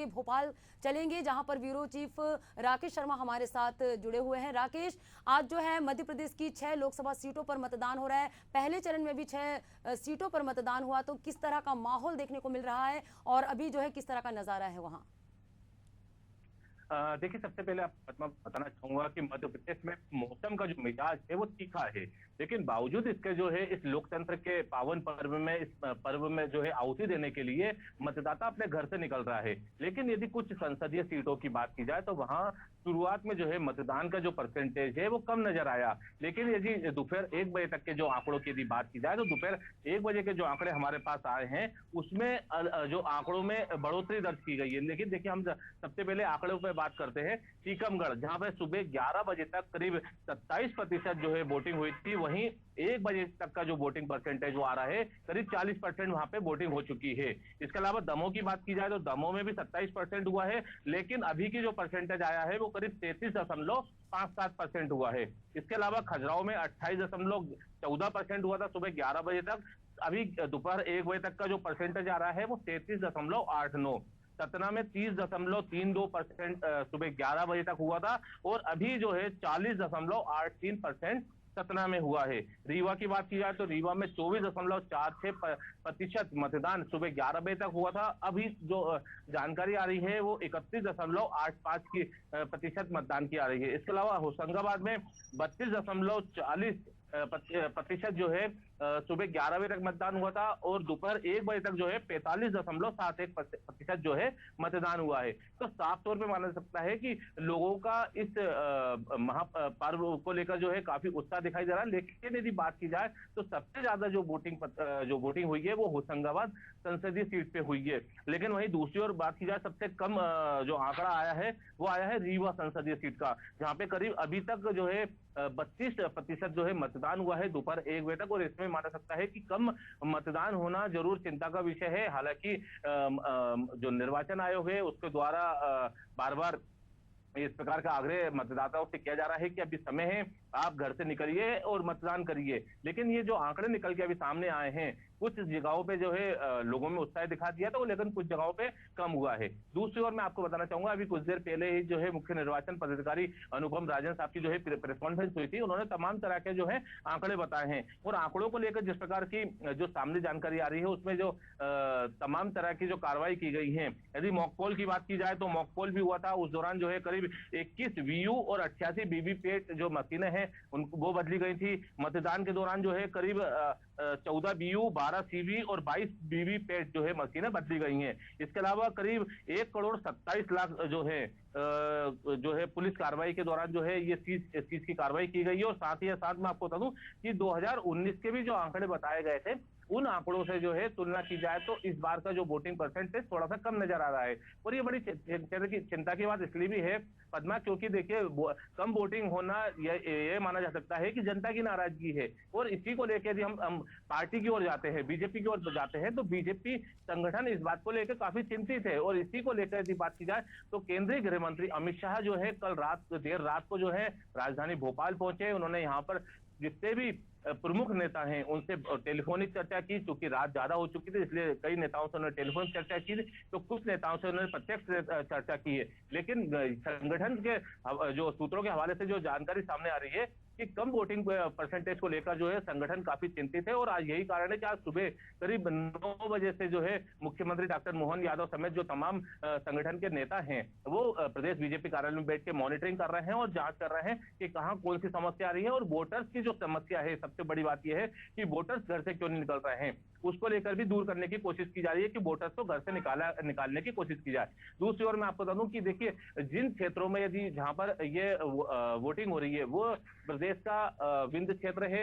आगे भोपाल चलेंगे, जहां पर ब्यूरो चीफ राकेश शर्मा हमारे साथ जुड़े हुए हैं। राकेश, आज जो है मध्य प्रदेश की 6 लोकसभा सीटों पर मतदान हो रहा है। पहले चरण में भी 6 सीटों पर मतदान हुआ, तो किस तरह का माहौल देखने को मिल रहा है और अभी जो है किस तरह का नजारा है वहां? देखिए, सबसे पहले आपको बताना चाहूंगा कि मध्य प्रदेश में मौसम का जो मिजाज है वो तीखा है। लेकिन बावजूद इसके जो है इस लोकतंत्र के पावन पर्व में, इस पर्व में जो है आहुति देने के लिए मतदाता अपने घर से निकल रहा है। लेकिन यदि कुछ संसदीय सीटों की बात की जाए तो वहां शुरुआत में जो है मतदान का जो परसेंटेज है वो कम नजर आया। लेकिन यदि दोपहर 1 बजे तक के जो आंकड़ों की यदि बात की जाए तो दोपहर 1 बजे के जो आंकड़े हमारे पास आए हैं उसमें जो आंकड़ों में बढ़ोतरी दर्ज की गई है। लेकिन देखिए, हम सबसे पहले आंकड़ों पर बात करते हैं टीकमगढ़, जहां पे सुबह 11 बजे तक करीब 27% जो है वोटिंग हुई थी। वहीं 1 बजे तक का जो वोटिंग परसेंटेज वो आ रहा है, करीब 40% वहां पे वोटिंग हो चुकी है। इसके अलावा दमोह की बात की जाए तो दमोह में भी 27% हुआ है। लेकिन अभी की जो परसेंटेज आया है वो करीब 33.57% हुआ है। इसके अलावा खजुराहो में 28.14% हुआ था सुबह 11 बजे तक। अभी दोपहर 1 बजे तक का जो परसेंटेज आ रहा है वो 33.89। सतना में 30.32% सुबह 11 बजे तक हुआ था और अभी जो है 40.83% सतना में हुआ है। रीवा की बात की जाए तो रीवा में 24.46% मतदान सुबह 11 बजे तक हुआ था। अभी जो जानकारी आ रही है वो 31.85 की प्रतिशत मतदान की आ रही है। इसके अलावा होशंगाबाद में 32.40% जो है सुबह 11 बजे तक मतदान हुआ था और दोपहर 1 बजे तक जो है 45.71% जो है मतदान हुआ है। तो साफ तौर पे माना जा सकता है कि लोगों का इस महापर्व को लेकर जो है काफी उत्साह दिखाई दे रहा है। लेकिन यदि बात की जाए तो सबसे ज्यादा जो वोटिंग हुई है वो होशंगाबाद संसदीय सीट पे हुई है। लेकिन वहीं दूसरी ओर बात की जाए, सबसे कम जो आंकड़ा आया है वो आया है रीवा संसदीय सीट का, जहां पे करीब अभी तक जो है 32% जो है मतदान हुआ है दोपहर 1 बजे तक। और इसमें माना सकता है कि कम मतदान होना जरूर चिंता का विषय है। हालांकि जो निर्वाचन आयोग है उसके द्वारा बार बार इस प्रकार का आग्रह मतदाताओं से किया जा रहा है कि अभी समय है, आप घर से निकलिए और मतदान करिए। लेकिन ये जो आंकड़े निकल के अभी सामने आए हैं, कुछ जगहों पे जो है लोगों में उत्साह दिखा दिया था, लेकिन कुछ जगहों पे कम हुआ है। दूसरी ओर मैं आपको बताना चाहूंगा, अभी कुछ देर पहले ही जो है मुख्य निर्वाचन पदाधिकारी अनुपम राजन साहब की जो है प्रेस कॉन्फ्रेंस हुई थी। उन्होंने तमाम तरह के जो है आंकड़े बताए हैं और आंकड़ों को लेकर जिस प्रकार की जो सामने जानकारी आ रही है उसमें जो तमाम तरह की जो कार्रवाई की गई है। यदि मॉकपोल की बात की जाए तो मॉकपोल भी हुआ था, उस दौरान जो है करीब 21 वीयू और 88 वीवीपैट जो मशीनें हैं वो बदली गई थी। मतदान के दौरान जो है करीब 14 बीयू, 12 सीवी और 22 वीवीपैट जो है मशीनें बदली गई हैं। इसके अलावा करीब 1,27,00,000 जो है पुलिस कार्रवाई के दौरान जो है ये इस चीज की कार्रवाई की गई है। और साथ ही साथ मैं आपको बता दूं कि 2019 के भी जो आंकड़े बताए गए थे उन आंकड़ों से जो है तुलना की जाए तो इस बार का जो वोटिंग परसेंटेज थोड़ा सा कम नजर आ रहा है। और ये बड़ी चिंता की बात इसलिए भी है पद्मा, क्योंकि देखिए कम वोटिंग होना ये माना जा सकता है कि जनता की नाराजगी है। और इसी को लेकर यदि हम पार्टी की ओर जाते हैं, बीजेपी की ओर जाते हैं, तो बीजेपी संगठन इस बात को लेकर काफी चिंतित है। और इसी को लेकर यदि बात की जाए तो केंद्रीय गृह मंत्री अमित शाह जो है कल देर रात को जो है राजधानी भोपाल पहुंचे। उन्होंने यहाँ पर जितने भी प्रमुख नेता हैं उनसे टेलीफोनिक चर्चा की। चूंकि रात ज्यादा हो चुकी थी इसलिए कई नेताओं से उन्होंने टेलीफोनिक चर्चा की, तो कुछ नेताओं से उन्होंने प्रत्यक्ष चर्चा की है। लेकिन संगठन के जो सूत्रों के हवाले से जो जानकारी सामने आ रही है कि कम वोटिंग परसेंटेज को लेकर जो है संगठन काफी चिंतित है। और आज यही कारण है कि आज सुबह करीब 9 बजे से जो है मुख्यमंत्री डॉक्टर मोहन यादव समेत जो तमाम संगठन के नेता हैं वो प्रदेश बीजेपी कार्यालय में बैठ के मॉनिटरिंग कर रहे हैं और जांच कर रहे हैं कि कहां कौन सी समस्या आ रही है। और वोटर्स की जो समस्या है, सबसे बड़ी बात यह है कि वोटर्स घर से क्यों नहीं निकल रहे हैं, उसको लेकर भी दूर करने की कोशिश की जा रही है कि वोटर्स को घर से निकालने की कोशिश की जाए। दूसरी ओर मैं आपको बता दूं कि देखिए, जिन क्षेत्रों में यदि जहां पर ये वोटिंग हो रही है वो प्रदेश का विंध्य क्षेत्र है,